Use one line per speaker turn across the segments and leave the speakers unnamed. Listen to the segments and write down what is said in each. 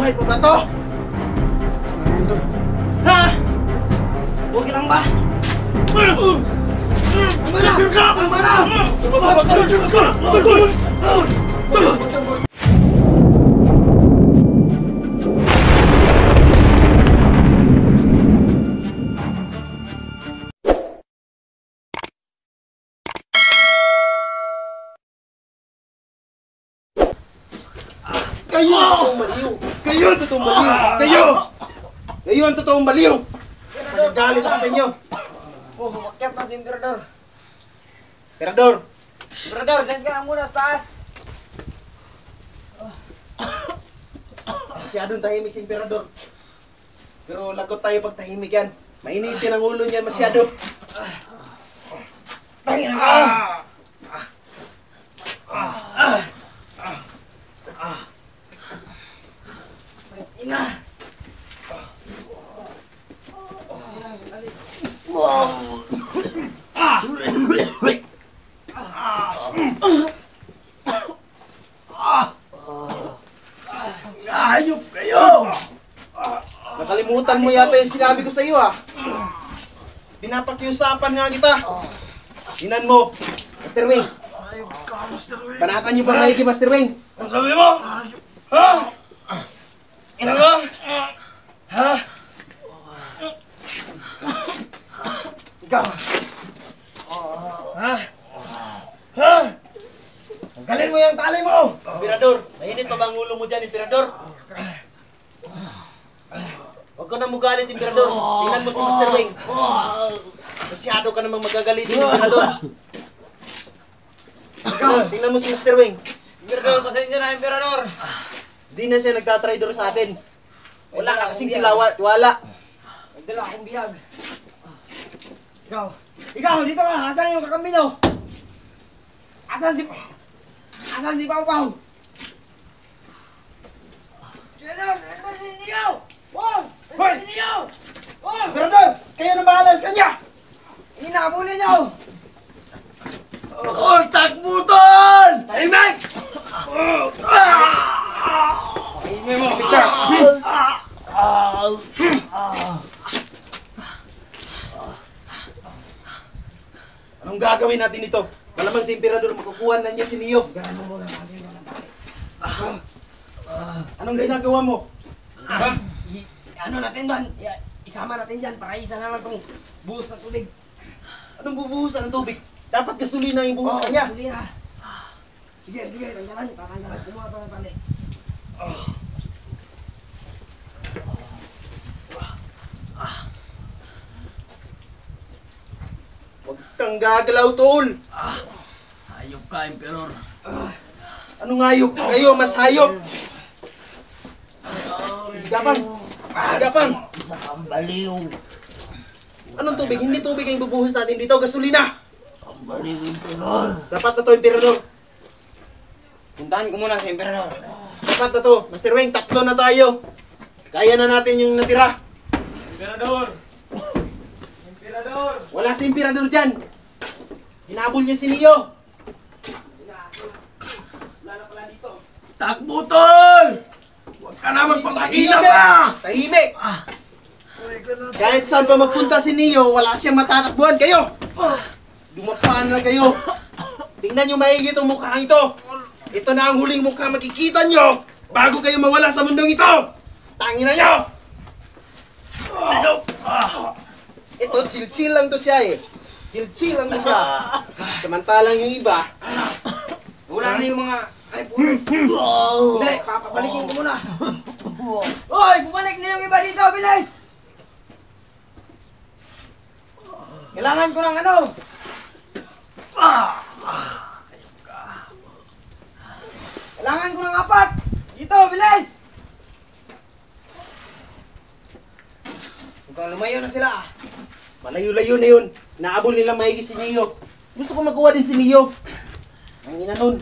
Buhay pa ba to? Ha? Okay lang ba? Tama na! Tama na! Kayo ang totoong baliw! Kayo ang totoong baliw! Kayo! Kayo ang totoong baliw! Nagagalit ako sa inyo!
Oh, umakyat na si Emperador.
Emperador!
Emperador, dyan ka lang muna sa taas.
Masyadong tahimik si Emperador. Pero lagot tayo pag tahimik yan. Mainitin ang ulo niyan masyado. Tangin ka! Ina!
Ayop kayo!
Nakalimutan mo yata yung sinabi ko sa iyo ah. Pinapakiusapan nga kita. Tinan mo, Master Wing.
Ayop ka, Master Wing.
Panatan niyo ba maigi, Master Wing?
Ang sabi mo? Ha? Ina mo? Ha?
Ikaw.
Ha? Ha?
Tanggalin mo yung tali mo! Emperador, mainit pa bang ulo mo dyan, Emperador? Huwag ka na mugalit, Emperador. Tingnan mo si Master Wing. Masyado ka namang magagalitin, Emperador. Tingnan mo si Master Wing.
Emperador, pasensya na, Emperador.
Di na siya nagtatraidor sa atin. Wala ka kasing tiwala.
Nagdala akong biyag. Ikaw, dito ka. Asan yung kakambin mo? Asan si Pau Pau? Emperador, ano ba si Neo? Wow! Ano si Neo? Wow!
Emperador, kayo na bahala sa kanya!
Hinabulin niyo!
Oh, takbutan! Tahimik! Tahimik mo! Anong gagawin natin dito? Malamang si Emperador makukuha na niya si Neo. Anong ginagawa mo? Ha?
Ano natin doon? Isama natin dyan para isa na lang itong buhos ng tubig.
Anong bubuhusan ng tubig? Dapat gasolina yung buhos kanya.
Gasolina. Sige, tanggalan. Tatanggalan. Kumuha ito ng tali.
Huwag kang gagalaw, tol.
Hayop ka, Emperor.
Anong hayop? Kayo, mas hayop. Gapang.
Isa kang baliw.
Anong tubig? Hindi tubig ang bubuhos natin dito. Gasolina.
Ang baliw, Emperor.
Dapat na to, Emperador.
Puntahan ko muna si Emperador.
Dapat na to. Master Wing, 3 na tayo. Kaya na natin yung natira.
Emperador!
Wala si Emperador dyan. Hinabol niya si Neo. Wala na pala dito.
Takbo, tol! Huwag ka na magpapakita pa!
Tahimik! Kahit saan pa magpunta si Neo, wala siyang matatakbuhan. Kayo! Dumapaan na kayo. Tingnan nyo maigi itong mukha ito. Ito na ang huling mukha makikita nyo bago kayo mawala sa mundong ito. Tangin na nyo! Ito, chill lang to siya eh. Chill lang to siya. Samantalang yung iba,
Wala na yung mga... Ay, pulis! Dali, papabalikin ko muna. Hoy, bumalik na yung iba dito, bilis! Kailangan ko ng ano? Kailangan ko ng 4! Dito, bilis! Mukhang lumayo na sila.
malayo-layo na yun. Naabol nila maigi si Neo. Gusto ko magawa din si Neo. Ang ina nun.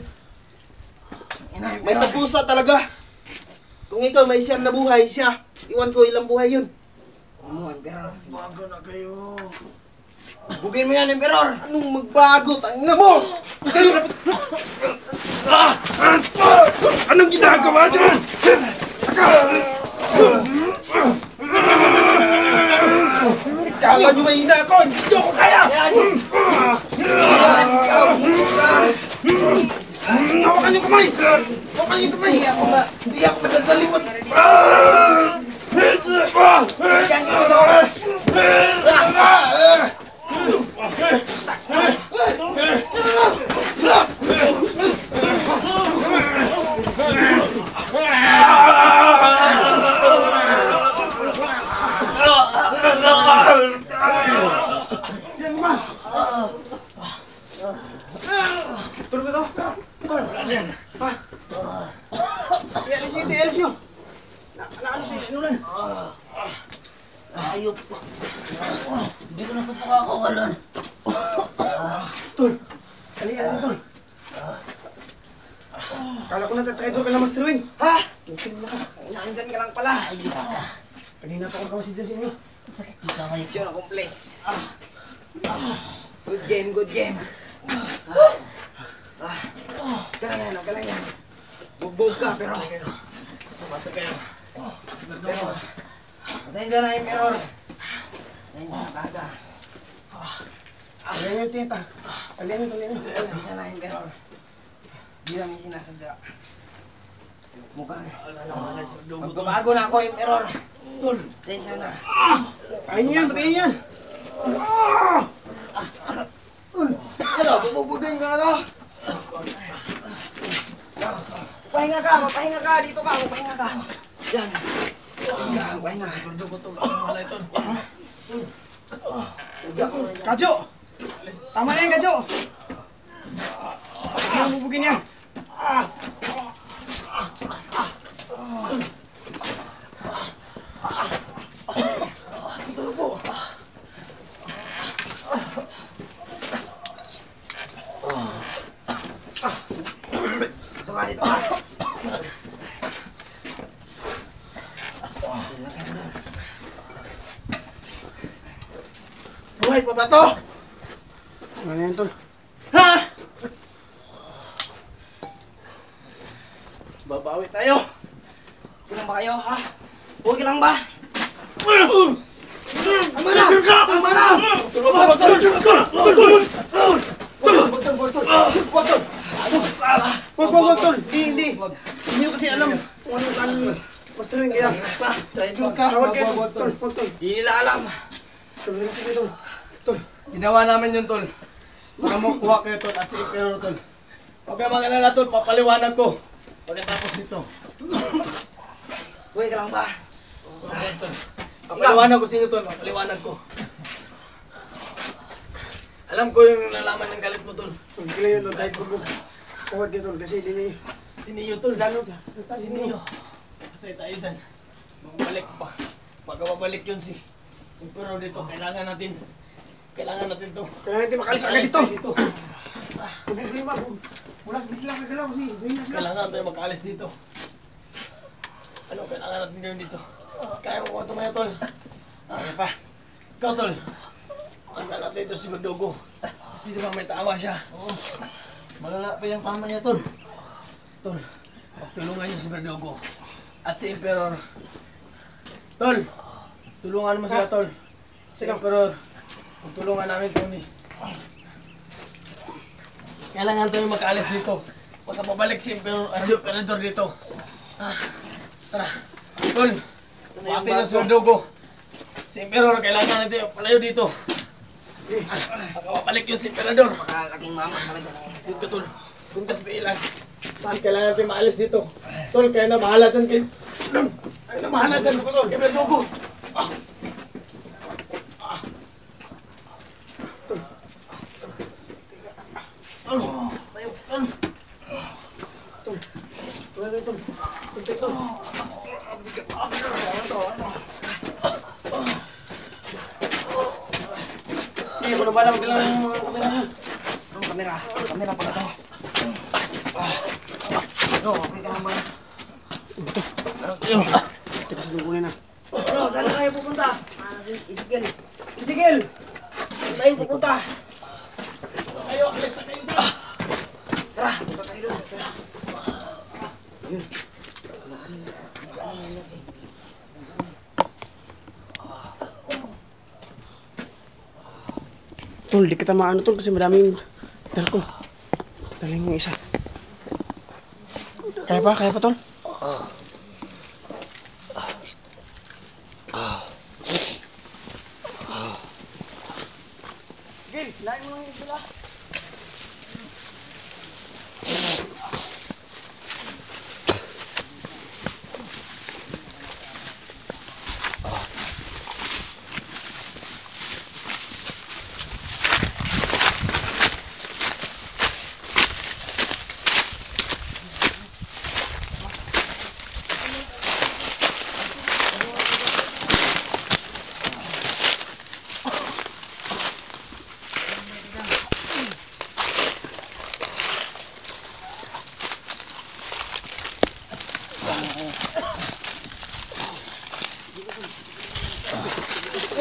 May sa pusa talaga. Kung ikaw may siyam na buhay, siya. Iwan ko ilang buhay yun.
Pero bago na kayo. Bugin mo yan, Emperor.
Anong magbago? Tangina mo! Kayo na... Anong ginagawa niyo? Kala niyo mahina ako! Hindi ako kaya! Hawakan niyo kamay! Hawakan niyo kamay! Hindi ako madadalimot!
Diyan ka dito.
Tulog ito! Ha? I-alis nyo ito! I-alis nyo! Naano siya? Inulan?
Ayop. Hindi ko natutukakawalan.
Tol! Halika na, Tol! Kala ko natatraidor ka na, Master Wing!
Ha?
Tingin mo ka!
Naandyan ka lang pala.
Kanina pa akong kawasid dyan sa inyo!
Sakit dito ang misyon accomplice. Good game, good game. Galang yan. Bugbog ka, pero... Pero... Pasensya na, Emperor. Pasensya na, kaga.
Alihan nyo, tita! Alihan nyo!
Pasensya na, Emperor. Di namin sinasadya. Mukhang... Magbabago na ako, Emperor.
Tol!
Pasensya na.
Kain nyo yan! Patayin yan!
Ano? Bubugin ka na to? Pahinga ka, dito ka, pahinga ka. Yan. Pahinga.
Kadyo! Tama na yan, Kadyo! Hindi mo bubugin yan!
Dito ka.
Buhay pa ba to? Ano yan, Tol? Ha? Babawi tayo!
Sino ba kayo, ha? Okay lang ba?
Tama na! Tama na! Wag, Tol! Hindi! Hindi nyo kasi alam kung ano kan Master Wing kaya. Traidor ka! Tawag kayo! Tol!
Di nila alam.
Tol, sige, Tol! Tol!
Ginawa namin yun, Tol. Para makuha kayo, Tol, at si Emperor, Tol. Huwag kayo mag-alala, Tol, papaliwanag ko. Pagkatapos nito.
Okay ka lang ba?
Okay, Tol. Papaliwanag ko sa inyo, Tol. Papaliwanag ko. Alam ko yung nalaman ng galit mo, Tol.
Tol, kila yun, Tol. Kahit bubog. Tawag kayo, Tol, kasi hindi niyo.
Siniyo, Tol.
Lalo ka.
Siniyo. Patay tayo dyan. Magbalik pa. Pagkababalik yun si Emperor dito. Kailangan natin to.
Kailangan natin makalis agad dito.
Dito.
Huwag mo problema. Wala sila kagalaw kasi. Ganyan sila.
Kailangan tayo makaalis dito. Ano kailangan natin gawin dito? Kaya mo ba tumayo, Tol? Kaya pa. Ikaw, Tol. Hanggang natin ito si Verdugo. Kasi di ba may tawa siya? Oo. Malala pa yung tama niya, Tol. Tol, tulungan niyo si Verdugo. At si Emperor. Tol, tulungan mo sila, Tol. Si Emperor. Tulungan namin, Tony. Kailangan tayo makaalis dito. Pagkapabalik si Emperor, si Emperador dito. Tara. Tol, pati na si Verdugo. Si Emperor, kailangan natin palayo dito. Pagkapabalik yun si Emperador.
Makalaking mama talaga.
Yung Tol, kuntas bilang. Saan kailangan natin maalis dito? Tol, kaya na bahala dyan kay... Kaya na bahala dyan, Tol. Kaya Verdugo.
Hindi ko na ba magdala ng mga kamera niya?
Ang kamera. Kamera pala to. Okay ka lang ba?
Teka, salukunin na.
Ano, saan na kayo pupunta? Isigil. Isigil! tayong pupunta.
Kayo, alis na kayo dito.
Tara, punta tayo doon. Tara. Yun.
Tol, di kita maano tol kasi madaming dal ko. Daling yung isa. Kaya pa tol? Gil, lain mo lang yung sila.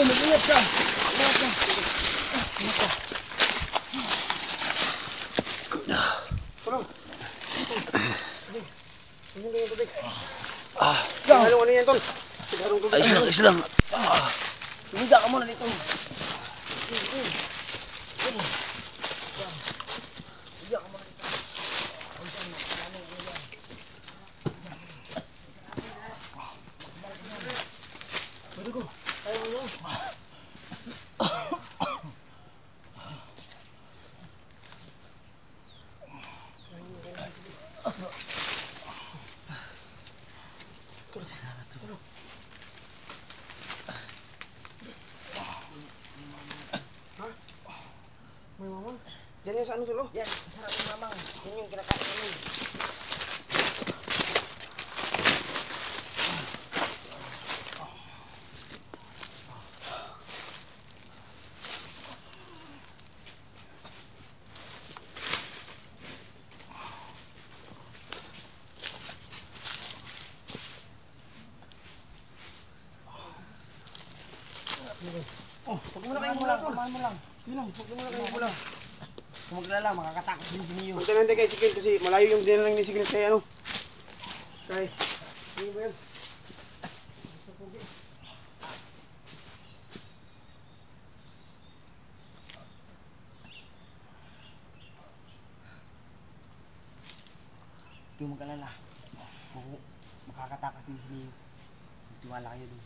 Mag-ingat ka.
Ano yan tol?
Isa lang.
Higa ka muna dito.
May mamang. Diyan yan sa ano tol?
Yan, sarap yung mamang. Yan yung kinakain namin.
Oh, huwag mo na kayong mula tol. Kumain mo lang. Yun lang, huwag mo na kayong mula.
Kung maglala, makakatakot din si Neo.
Magtanante kay Sigil kasi malayo yung dinalang ni Sigil kay ano. Kay. Ano ba yan?
Huwag mag-alala. Makakatakas din si Neo. Tiwala kayo dun.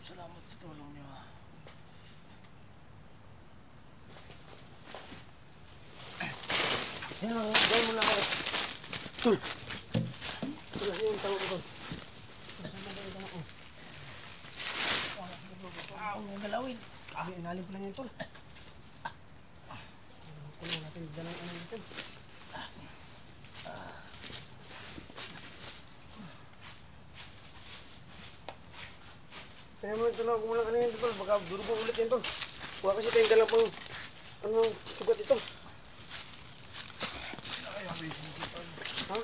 Salamat sa tulong niyo.
Yan lang, gawin mo lang ako.
Tol. Tol, ano yung tawag ko tol?
Ang galawin.
Kami, inalim pa lang yan tol. Kunin natin, dalang ano yun tol. Kaya mo ito na, kumulang ano yan tol, baka durugo ulit yan tol. Huwag kasi tayong dalang pang, ano, sugat ito. Ha?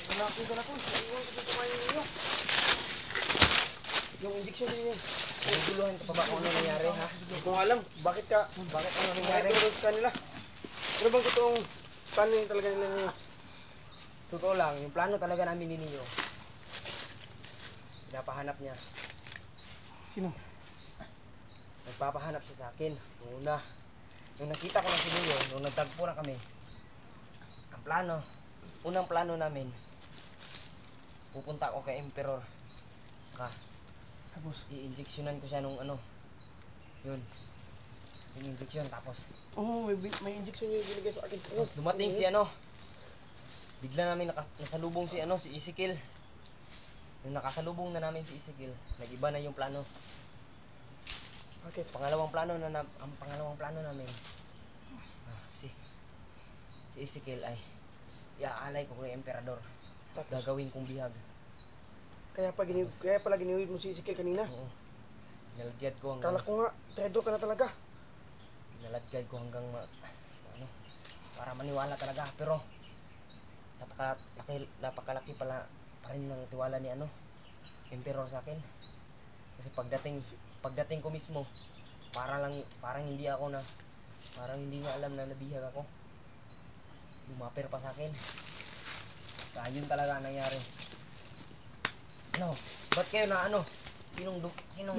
Wala akong dala tol, iwan ko dito kayo ninyo. Yung injection din yan.
Naguluhan ka pa ba kung ano nangyari, ha?
Hindi ko alam, bakit ano nangyari? Bakit sa kanila? Ano bang totoong plano yun talaga nila niyo?
Totoo lang, yung plano talaga namin ni Neo. Pinapahanap niya.
Sino?
Nagpapahanap siya sa akin. Nung una, nung nakita ko na si Neo, nung nagtagpo na kami, ang plano, unang plano namin, pupunta ako kay Emperor. Saka,
Tapos?
i-injectionan ko siya nung ano, yun. Yung injection, tapos,
Oo, may injection yung binigay sa akin.
tapos dumating si ano, bigla namin nasalubong si ano, si Ezekiel. Nung nakasalubong na namin si Ezekiel, nag-iba na yung plano.
Bakit?
Ang pangalawang plano namin, si Ezekiel ay iaalay ko kay Emperador.
Tapos?
Gagawin kong bihag.
Kaya pala giniwid mo si Ezekiel kanina.
Oo. Nalagyan ko hanggang
Kala ko nga, traitor ka na talaga.
nalagyan ko hanggang ano, para maniwala talaga, pero napakalaki pala pa rin ng tiwala ni ano, Emperor sa akin. Kasi pagdating ko mismo, Parang hindi niya alam na nabihag ako. Lumapir pa sa akin. Kaya yun talaga ang nangyari. Ano? Ba't kayo na ano? Sinong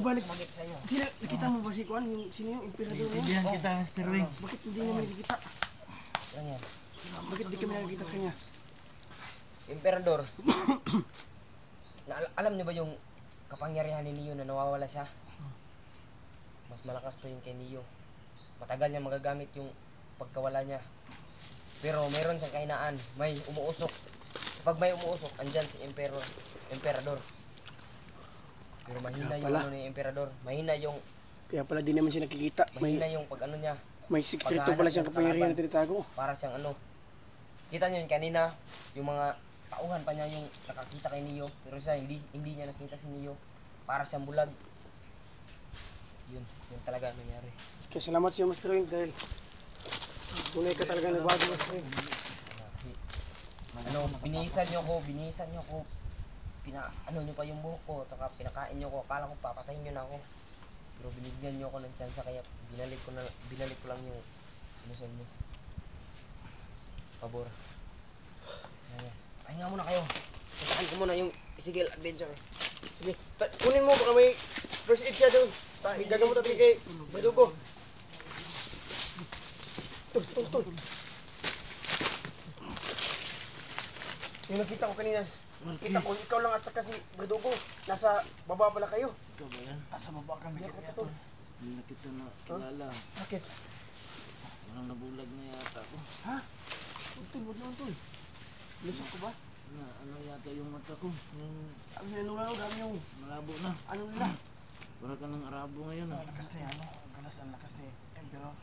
Ibalik.
magip sa inyo?
Sino, nakita mo ba si Kwan? Sino yung emperador niya?
Bigyan kita, Mr. Wing.
Bakit hindi naman nakikita?
Yan yan.
Bakit di kami nakikita sa kanya?
Emperador. Alam niyo ba yung kapangyarihan ni Neo na nawawala siya? Mas malakas pa yun kay Neo. Matagal niya magagamit yung pagkawala niya. Pero meron siyang kahinaan. May umuusok. Kapag may umuusok, andyan si Emperador. Pero mahina yung ano ni Emperador. Mahina yung
Kaya pala di naman siya nakikita.
mahina yung pag ano niya.
May sikreto pala siyang kapangyarihan na tinatago.
Para siyang ano. Kita niyo yun kanina, yung mga tauhan pa niya yung nakakita kay Neo. Pero siya hindi niya nakita si Neo. Para siyang bulag. Yun talaga ang nangyari.
Kaya salamat sa iyo, Mr. Wing, dahil tunay ka talaga nagbago, Mr. Wing.
Ano, binihisan niyo ako. Ano niyo pa yung buhok ko, taka pinakain niyo ko. Akala ko papatayin niyo na ako. Pero binigyan niyo ako ng tsansa kaya binalik ko lang yung inusan niyo. Pabor. Ayan. Pahinga muna kayo. Puntahan ko muna yung Isigel Adventure.
Sige, kunin mo baka may first aid siya doon. Gagamot natin kay Madugo. Tol. Yung nakita ko kanina, kita ko ikaw lang at saka si Madugo. Nasa baba pala kayo.
Ikaw ba yan?
Nasa baba kami. Tol.
Hindi na kita na kilala.
Bakit?
Parang nabulag na yata ako.
Ha? Huwag naman, Tol. Lusok ko ba?
Ano yata yung mata ko? Yung
Ang sinanula ko, dami yung
malabo na.
ano nila.
Para ka ng Arabo ngayon ah.
Lakas na yan, galas ang lakas ni Emperor.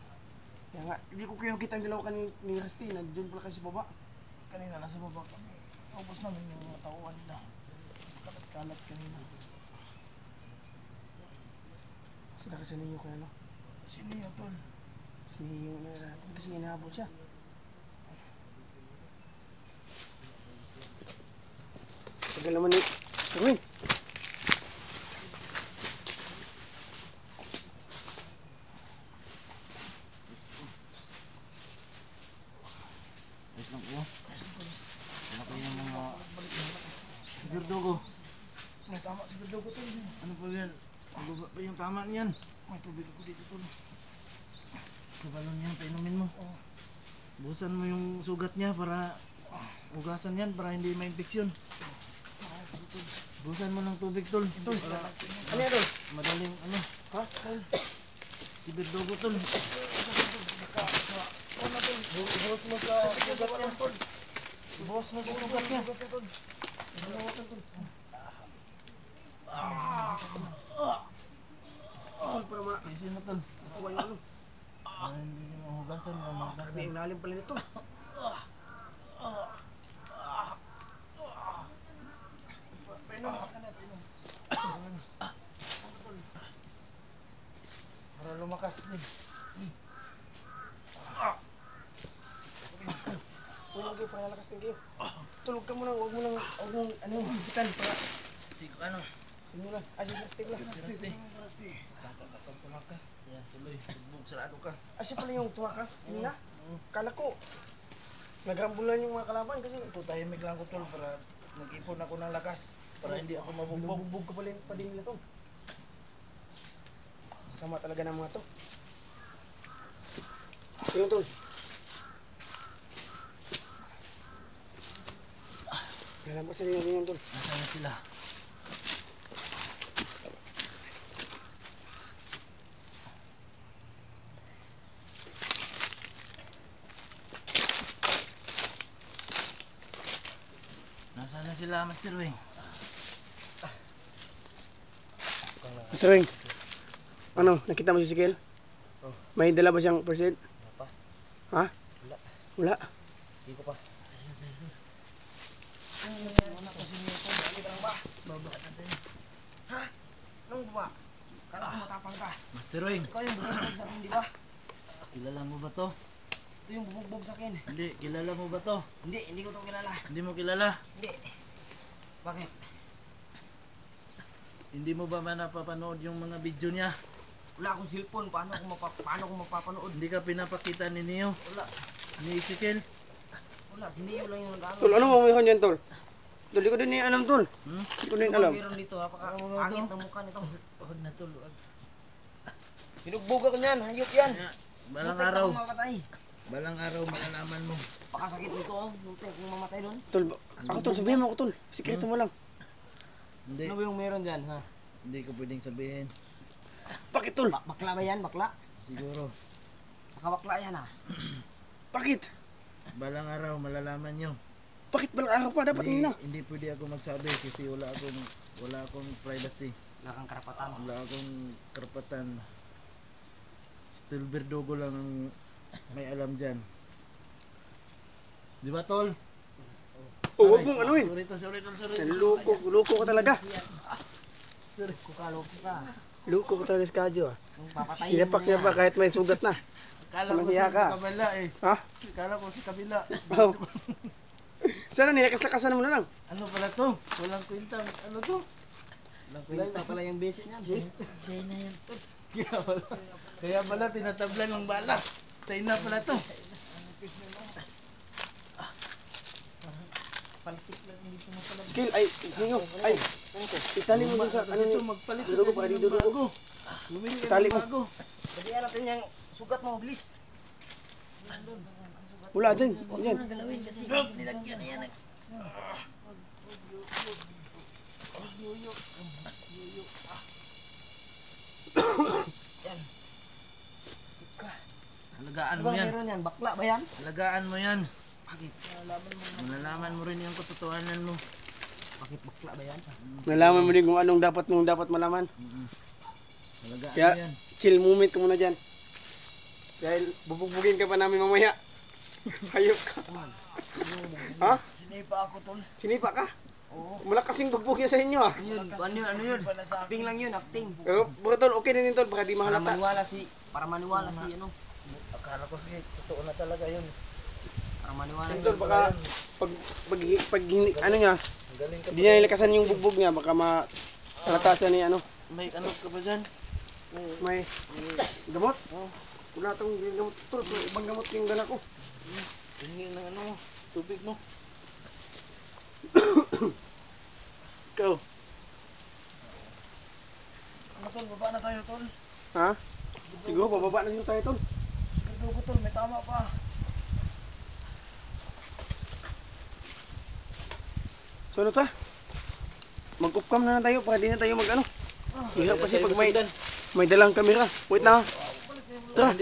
Kaya nga, hindi ko kayo kita ang dalawa ni Rusty, nandiyan pala kayo sa baba. Kanina, nasa baba kami. Ubus namin yung mga tauhan nila. Kalat-kalat kanina. Sila kasi ninyo kaya no? Sino yun, Tol? Si Neo na kasi hinahabol siya. Tagal naman ni Erwin.
Wait lang po. Ano kayo yung mga Sigurdogo?
May tama si Berdogo, Tol.
Ano pa yan? Ano ba yung tama niyan?
May tubig ako dito, Tol.
Sa balon yan, painumin mo. Busan mo yung sugat niya para ugasan yan para hindi ma-infeksyon. Busan mo ng tubig, Tol. Para
Ano yan, Tol?
madaling ano.
Ha? Tol?
Si Berdogo, Tol.
Buhos mo sa sugat niya, Tol. Buhos mo sa sugat niya. Tol, para ma...
Isin mo, Tol.
Kuha yung ano.
Para hindi niya mahugasan o
Kasi
mahugasan.
yung lalim pala nito. Painom, painom.
Para lumakas din.
Ulang kayo, para lalakas din kayo. Tulog ka muna, huwag mo nang, ano, higitan para...
Ano?
Sino lang? Ay, si Rusty lang.
Rusty. Kapag tumakas, yan tuloy. Tugbog, sarado ka.
Siya pala yung tumakas. Yun na. Kala ko, nagrambulan yung mga kalaban kasi...
Tahimik lang ko, Tol, para nag-ipon ako ng lakas. Para hindi ako mabugbog.
Bugbog ka pa din nila to. Sama talaga ng mga to. Tingnan, Tol. Nalampasan niyo yun, Tol.
Nasaan na sila? Nasaan na sila, Master Wing?
Mr. Wing, ano, nakita mo si Sigel?
Oh.
May dala ba siyang first aid?
Apa?
Ha?
Wala.
Wala.
Hindi ko pa.
Ha? Anong ba? Kala ko matapang ka.
Master Wing,
Ikaw yung bubugbog sa akin, di ba?
kilala mo ba to?
Ito yung bubugbog sa akin.
Hindi, kilala mo ba to?
Hindi ko to kilala.
Hindi mo kilala?
Hindi. Bakit?
Hindi mo ba napapanood yung mga video niya?
Wala akong cellphone, paano ko mapapanood?
Hindi ka pinapakita ni Neo,
Wala,
ni Ezekiel.
wala, si Neo lang yung nag-ano.
Tol, ano mo mayroon yan, tol? Tol, di ko din alam, tol. Di ko din alam.
Meron dito, pangit ng mukha nito. Huwag na tol, huwag. Binugbog ako niyan, hayop yan.
Balang
Muntik
araw,
akong mamatay.
balang araw malalaman mo.
Pakasakit nito, oh. Muntik akong mamatay doon.
Tol, ako tol, sabihin mo ako, tol. Sikreto mo lang.
Hindi,
Ano ba yung meron dyan, ha?
hindi ko pwedeng sabihin.
Bakit, tol?
Bakla ba yan, bakla?
Siguro,
Nakabakla yan, ha?
Bakit?
balang araw malalaman nyo.
Bakit balang araw pa? Dapat
Hindi,
na.
hindi pwede ako magsabi kasi wala akong privacy.
Wala kang karapatan.
Wala akong karapatan. Still Verdugo lang ang may alam dyan. Di ba, Tol?
Oh, huwag mong anuin.
Sorry.
Luko ka talaga.
Kukaloko ka.
Luko ka talaga si Kadyo, ah.
Papatayin
Sinapak niya pa kahit may sugat na.
Akala
Walang
ko
hiya ka.
sa kabila eh.
Ha?
Akala ko sa kabila.
Oh. Sana nilakas-lakasan mo na lang.
Ano pala to? Walang kwentang. Ano to? Walang kwenta.
pala yung basic niyan.
China yan to. Kaya pala tinatablan ng bala. China pala to.
Skill, ay, hingo, ay. Itali mo dun sa, ano
Dito
niyo.
magpalit.
Dudugo pa, dito dudugo.
Bumili ka
Itali
ng
mo.
bago.
Sabihan natin yung sugat mo, please.
Wala dyan, dyan.
Galawin kasi nilagyan na yan. Yan.
Halagaan
Ano
mo
bang
yan.
meron yan? Bakla ba yan?
Halagaan mo yan.
Bakit?
Malalaman mo rin yung katotohanan mo.
Bakit bakla ba yan?
Nalaman mo din kung anong dapat malaman.
Halagaan
Kaya,
mo yan.
chill moment ka muna dyan. Dahil bubugbugin ka pa namin mamaya. Hayop ka. Ha?
Sinipa ako, Tol.
Sinipa ka?
Oo.
Malakas yung bugbog niya sa inyo, ah.
Ano yun? Acting lang yun, acting.
Pero, baka tol, okay na din tol, baka di
Para
mahalata.
maniwala si ano.
Akala ko sige, totoo na talaga yun.
Para maniwala
Tol, baka pag ano niya,
Galing ka
hindi niya nilakasan yung bugbog niya, baka mahalata siya ni ano.
May ano ka ba dyan?
May gamot? Wala tong gamot tol, pero ibang gamot yung dala ko.
Tingin ng ano, tubig mo.
Ikaw,
Ano, Tol? Baba na tayo, Tol.
ha? Siguro, bababa na din tayo tol.
Verdugo, Tol. May tama pa.
So ano ta? Mag-upcam na tayo para di na tayo mag ano. Hirap kasi pag may dalang kamera. Wait na. Tara.